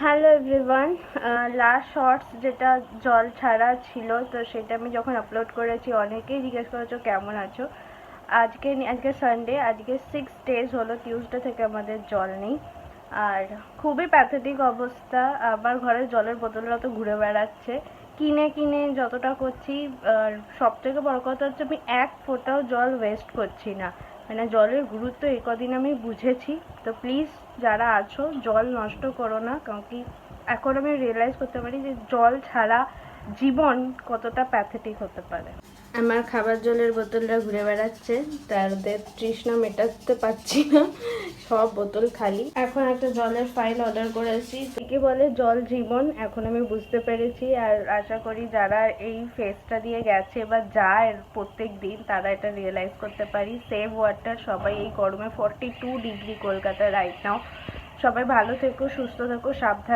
Hello everyone, last shorts যেটা জল ছাড়া ছিল, তো সেটা আমি যখন আপলোড করেছি অনেকেই জিজ্ঞেস করেছো কেমন আছো। আজকে সানডে, আজকে 6 days হলো, টিউসডে থেকে আমাদের জল নেই। আর খুবই প্যাথেটিক অবস্থা। আবার ঘরের জলের বোতলটা তো ঘুরে বেড়াচ্ছে, কিনে কিনে যতটা করছি। আর সব থেকে বড় কথা হচ্ছে আমি এক ফোঁটাও জল ওয়েস্ট করছি না। মানে জলের গুরুত্ব এই কদিন আমি বুঝেছি। তো প্লিজ যারা আছো, জল নষ্ট করো না, কারণ কি এখন আমি রিয়েলাইজ করতে পারি যে জল ছাড়া জীবন কতটা প্যাথেটিক হতে পারে। আমার খাবার জলের বোতলটা ঘুরে বেড়াচ্ছে, তাদের তৃষ্ণা মেটাতে পারছি না, সব বোতল খালি। এখন একটা জলের ফাইল অর্ডার করেছি, একে বলে জল জীবন। এখন আমি বুঝতে পেরেছি, আর আশা করি যারা এই ফেজটা দিয়ে গেছে বা যায় প্রত্যেক দিন তারা এটা রিয়েলাইজ করতে পারি। Save water. সবাই এই গরমে 42 ডিগ্রি কলকাতা রাইট নাও। সবাই ভালো থেকো, সুস্থ থেকো, সাবধানে।